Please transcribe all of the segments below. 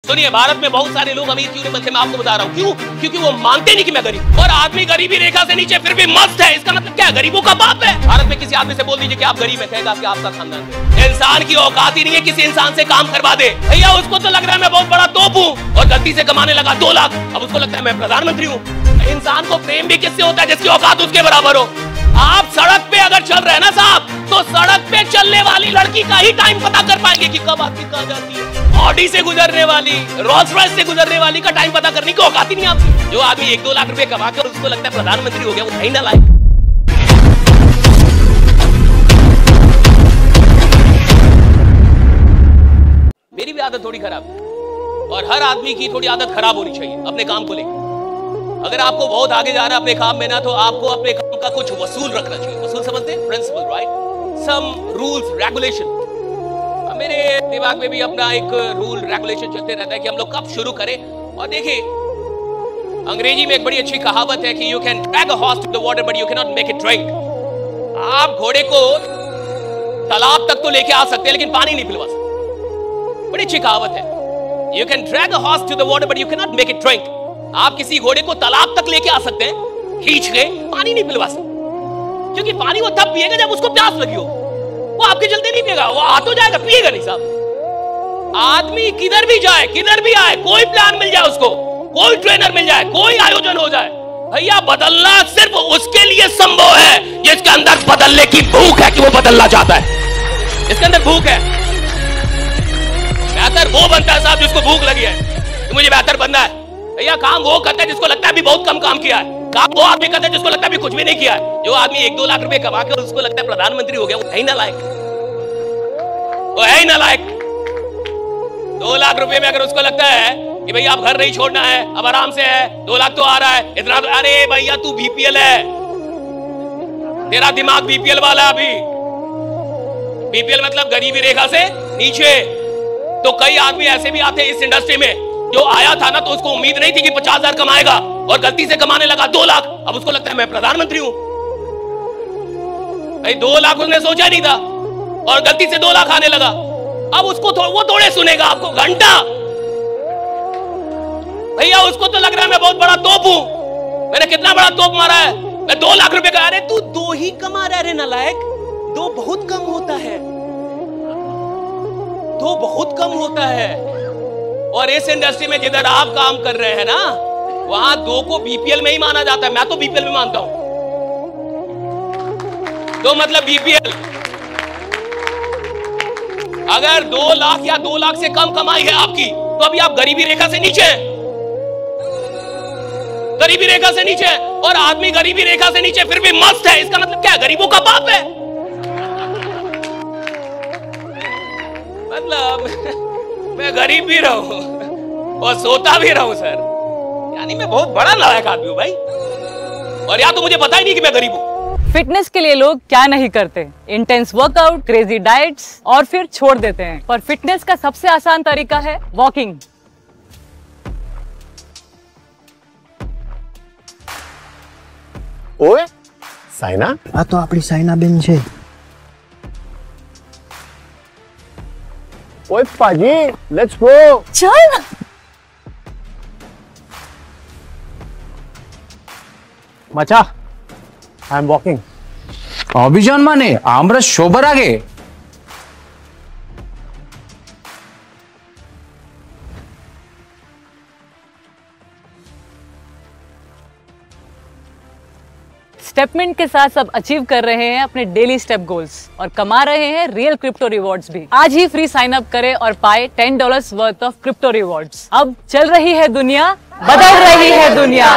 सुनिए, भारत में बहुत सारे लोग अमीर क्यों नहीं बनते, मैं आपको बता रहा हूँ क्यों। क्योंकि वो मानते नहीं कि मैं गरीब। और आदमी गरीबी रेखा से नीचे फिर भी मस्त है, इसका मतलब क्या है? गरीबों का बाप है। भारत में किसी आदमी से बोल दीजिए कि आप गरीब है, कहेगा कि आपका खानदान है। इंसान की औकात ही नहीं है किसी इंसान से काम करवा दे। भैया उसको तो लग रहा है मैं बहुत बड़ा तोप हूँ और गलती से कमाने लगा 2 लाख, अब उसको लगता है मैं प्रधानमंत्री हूँ। इंसान को प्रेम भी किससे होता है? जिसकी औकात उसके बराबर हो। आप सड़क पे अगर चल रहे हैं ना साहब, तो सड़क पे चलने वाली लड़की का ही टाइम पता कर पाएंगे कि कब आपकी कहाँ जाती है। ऑडी से गुजरने वाली, रोल्स रॉयस से गुजरने वाली का टाइम पता करने की औकात ही नहीं आपकी। जो आदमी 1-2 लाख रुपए कमा कर उसको लगता है प्रधानमंत्री हो गया, वो नहीं नालायक। मेरी भी आदत थोड़ी खराब है और हर आदमी की थोड़ी आदत खराब होनी चाहिए अपने काम को लेकर। अगर आपको बहुत आगे जाना है अपने काम में ना, तो आपको अपने काम का कुछ वसूल रखना चाहिए। वसूल समझते हैं? Principle, right? Some rules regulation. मेरे दिमाग में भी अपना एक रूल रेगुलेशन चलते रहता है कि हम लोग कब शुरू करें। और देखिए, अंग्रेजी में एक बड़ी अच्छी कहावत है कि you can drag a horse to the water but you can not make it drink. आप घोड़े को तालाब तक तो लेके आ सकते हैं लेकिन पानी नहीं पिलवा सकते। बड़ी अच्छी कहावत है, you can drag a horse to the water but you can not make it drink. आप किसी घोड़े को तालाब तक लेके आ सकते हैं खींच के, पानी नहीं पिलवा सकते, क्योंकि पानी वो तब पिएगा जब उसको प्यास लगी हो। वो आपके चलते नहीं पिएगा, वो आ तो जाएगा, पिएगा नहीं साहब। आदमी किधर भी जाए, किधर भी आए, कोई प्लान मिल जाए उसको, कोई ट्रेनर मिल जाए, कोई आयोजन हो जाए, भैया बदलना सिर्फ उसके लिए संभव है जिसके अंदर बदलने की भूख है, कि वो बदलना चाहता है, इसके अंदर भूख है। बेहतर वो बनता है साहब जिसको भूख लगी है कि मुझे बेहतर बनना है। भैया काम वो करता है जिसको लगता है अभी बहुत कम काम किया है। काम वो आदमी करता है जिसको लगता है अभी कुछ भी नहीं किया है। जो आदमी 1-2 लाख रुपए कमा के और उसको लगता है प्रधानमंत्री हो गया, वो है ही नालायक, वो है ही नालायक। 2 लाख रुपए में अगर उसको लगता है कि भैया आप घर नहीं छोड़ना है, अब आराम से है, 2 लाख तो आ रहा है, इतना, अरे भैया तू बीपीएल है, तेरा दिमाग बीपीएल वाला है अभी। बीपीएल मतलब गरीबी रेखा से नीचे। तो कई आदमी ऐसे भी आते हैं इस इंडस्ट्री में, जो आया था ना तो उसको उम्मीद नहीं थी कि 50,000 कमाएगा और गलती से कमाने लगा 2 लाख, अब उसको लगता है मैं प्रधानमंत्री हूं। भाई 2 लाख उसने सोचा नहीं था और गलती से 2 लाख आने लगा, अब उसको वो थोड़े सुनेगा आपको घंटा। भैया उसको तो लग रहा है मैं बहुत बड़ा तोप हूं, मैंने कितना बड़ा तोप मारा है, मैं 2 लाख रुपए का। अरे तू 2 ही कमा रहा है नालायक, 2 बहुत कम होता है, 2 बहुत कम होता है। और इस इंडस्ट्री में जिधर आप काम कर रहे हैं ना, वहां 2 को बीपीएल में ही माना जाता है। मैं तो बीपीएल में मानता हूं, तो मतलब बीपीएल। अगर 2 लाख या 2 लाख से कम कमाई है आपकी, तो अभी आप गरीबी रेखा से नीचे हैं, गरीबी रेखा से नीचे। और आदमी गरीबी रेखा से नीचे फिर भी मस्त है, इसका मतलब क्या है? गरीबों का बाप है। मतलब मैं गरीब भी रहूं और सोता भी रहूं सर, यानी मैं बहुत बड़ा नालायक आदमी हूं भाई। और या तो मुझे पता ही नहीं कि मैं गरीब हूं। फिटनेस के लिए लोग क्या नहीं करते, इंटेंस वर्कआउट, क्रेजी डाइट्स और फिर छोड़ देते हैं। पर फिटनेस का सबसे आसान तरीका है वॉकिंग। ओए साइना, आ तो આપણી સાયના બેન છે। ओए पाजी, लेट्स गो। चल मचा, आई एम वॉकिंग। অভিযান মানে আমরা সবার আগে। स्टेपमिंट के साथ सब अचीव कर रहे हैं अपने डेली स्टेप गोल्स और कमा रहे हैं रियल क्रिप्टो रिवॉर्ड्स भी। आज ही फ्री साइन अप करें और पाए $10 वर्थ ऑफ क्रिप्टो रिवॉर्ड्स। अब चल रही है दुनिया, बदल रही है दुनिया।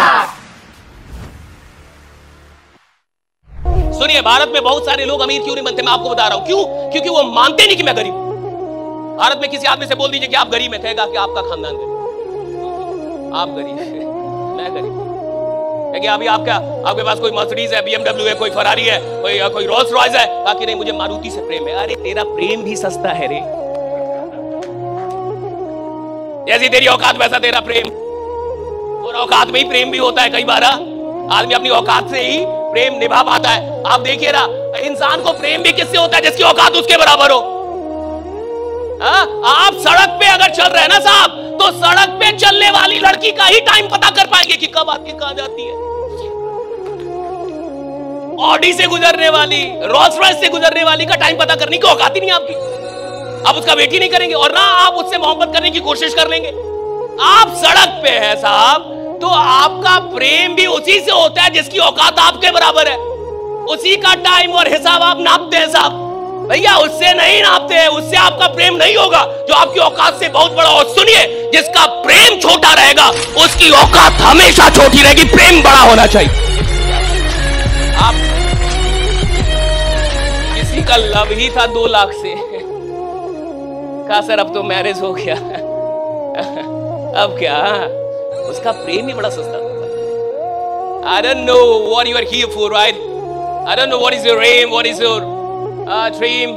सुनिए, भारत में बहुत सारे लोग अमीर क्यों नहीं बनते, मैं आपको बता रहा हूं क्यों। क्योंकि वो मानते नहीं कि मैं गरीब हूं। भारत में किसी आदमी से बोल दीजिए कि आप गरीब हैं, कहेगा कि आपका खानदान गरीब, आप गरीब, मैं गरीब। अभी आपके पास कोई मर्सिडीज है, BMW है, कोई फरारी है, कोई रोल्स रॉयस है, बाकी नहीं मुझे मारुति से प्रेम है। अरे तेरा प्रेम भी सस्ता है रे, जैसी तेरी औकात वैसा तेरा प्रेम। और औकात में ही प्रेम भी होता है। कई बार आदमी अपनी औकात से ही प्रेम निभा पाता है। आप देखिए ना, इंसान को प्रेम भी किससे होता है? जिसकी औकात उसके बराबर हो। आप सड़क पे अगर चल रहे हैं ना साहब, तो सड़क पे चलने वाली लड़की का ही टाइम पता कर पाएंगे कि कब आके कहां जाती है। ऑडी से गुजरने वाली, रोल्स रॉयस से गुजरने वाली का टाइम पता करने की औकात ही नहीं आपकी। आप उसका वेट ही नहीं करेंगे और ना आप उससे मोहब्बत करने की कोशिश कर लेंगे। आप सड़क पे है साहब, तो आपका प्रेम भी उसी से होता है जिसकी औकात आपके बराबर है। उसी का टाइम और हिसाब आप नापते हैं साहब। भैया उससे नहीं नापते हैं, उससे आपका प्रेम नहीं होगा जो आपकी औकात से बहुत बड़ा। और सुनिए, जिसका प्रेम छोटा रहेगा उसकी औकात हमेशा छोटी रहेगी। प्रेम बड़ा होना चाहिए। आप किसी का लव ही था 2 लाख से, कहा सर अब तो मैरिज हो गया। अब क्या, उसका प्रेम ही बड़ा सस्ता था। I don't know what you are here for, right? I don't know what is your aim, what is your dream,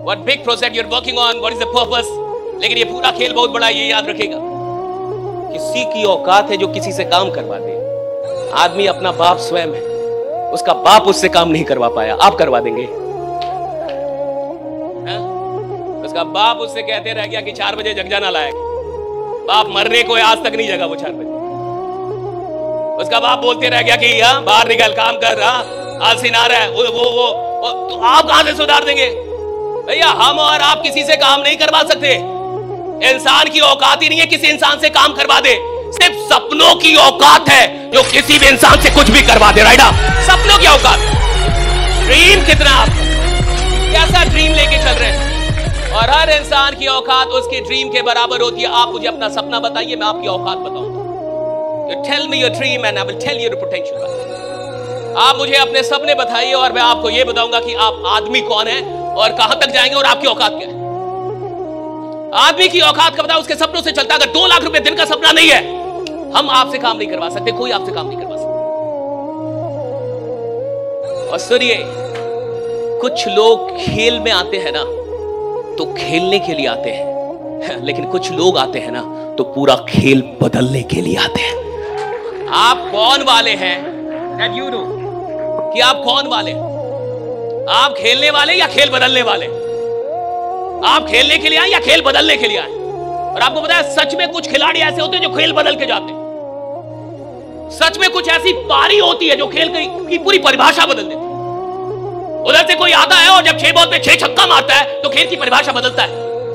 what big project you are working on, what is the purpose. लेकिन ये पूरा खेल बहुत बड़ा, ये याद रखेगा। किसी की औकात है जो किसी से काम करवा दे। आदमी अपना बाप स्वयं है, उसका बाप उससे काम नहीं करवा पाया, आप करवा देंगे। उसका बाप उससे कहते रह गया कि 4 बजे जग जाना लायक। बाप मरने को आज तक नहीं जगा वो 4 बजे। उसका बाप बोलते रह गया कि बाहर निकल काम कर, आलसी ना रहा है वो तो आप कहां से सुधार देंगे? भैया हम और आप किसी से काम नहीं करवा सकते। इंसान की औकात ही नहीं है किसी इंसान से काम करवा दे। सिर्फ सपनों की औकात है जो किसी भी इंसान से कुछ भी करवा दे। राइट, सपनों की औकात। ड्रीम कितना, आप कैसा ड्रीम लेके चल रहे हैं? और हर इंसान की औकात उसके ड्रीम के बराबर होती है। आप मुझे अपना सपना बताइए, मैं आपकी औकात बताऊंगा। You tell me your dream and I will tell you the potential. आप मुझे अपने सपने बताइए और मैं आपको यह बताऊंगा कि आप आदमी कौन है और कहां तक जाएंगे और आपकी औकात क्या है। आदमी की औकात का पता उसके सपनों से चलता है। अगर 2 लाख रुपए दिन का सपना नहीं है, हम आपसे काम नहीं करवा सकते, कोई आपसे काम नहीं करवा सकता। और सुनिए, कुछ लोग खेल में आते हैं ना तो खेलने के लिए आते हैं, लेकिन कुछ लोग आते हैं ना तो पूरा खेल बदलने के लिए आते हैं। आप कौन वाले हैं, that you know, कि आप कौन वाले हैं? आप खेलने वाले या खेल बदलने वाले? आप खेलने के लिए आए या खेल बदलने के लिए आए? और आपको पता है सच में कुछ खिलाड़ी ऐसे होते हैं जो खेल बदल के जाते हैं। सच में कुछ ऐसी पारी होती है जो खेल की पूरी परिभाषा बदल देती है। उधर से कोई आता है और जब 6 बॉल पे 6 छक्का मारता है तो खेल की परिभाषा बदलता है।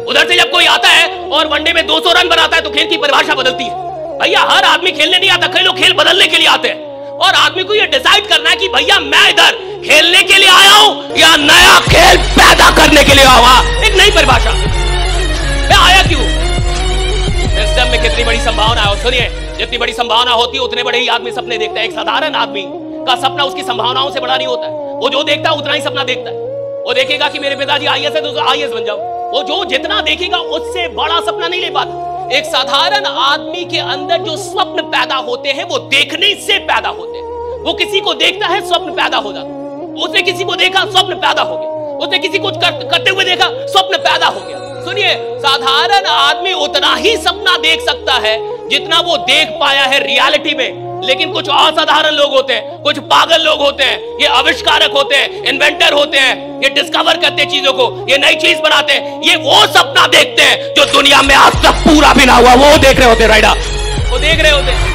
उधर से जब कोई आता है और वनडे में 200 रन बनाता है तो खेल की परिभाषा बदलती है। भैया हर आदमी खेलने नहीं आता, कई लोग खेल बदलने के लिए आते हैं। और आदमी को ये डिसाइड करना है कि भैया मैं इधर खेलने के लिए आया हूं या नया खेल पैदा करने के लिए आया हूं। एक नई परिभाषा, मैं आया क्यों? सिस्टम में कितनी बड़ी संभावना है। और सुनिए, जितनी बड़ी संभावना होती है उतने बड़े ही आदमी सपने देखता है। एक साधारण आदमी का सपना उसकी संभावनाओं से बड़ा नहीं होता है। वो जो देखता है उतना ही सपना देखता है। वो देखेगा कि मेरे पिताजी आईएएस है तो आईएएस बन जाऊं। वो जो जितना देखेगा उससे बड़ा सपना नहीं ले पाता। एक साधारण आदमी के अंदर जो स्वप्न पैदा होते हैं वो देखने से पैदा होते हैं। वो किसी को देखता है, स्वप्न पैदा हो जाता है। उसने किसी को देखा, स्वप्न पैदा हो गया। उसने किसी को करते हुए देखा, स्वप्न पैदा हो गया। सुनिए, साधारण आदमी उतना ही सपना देख सकता है जितना वो देख पाया है रियलिटी में। लेकिन कुछ असाधारण लोग होते हैं, कुछ पागल लोग होते हैं, ये आविष्कारक होते हैं, इन्वेंटर होते हैं, ये डिस्कवर करते हैं चीजों को, ये नई चीज बनाते हैं। ये वो सपना देखते हैं जो दुनिया में आज तक पूरा भी ना हुआ, वो देख रहे होते हैं। राइडा, वो देख रहे होते हैं।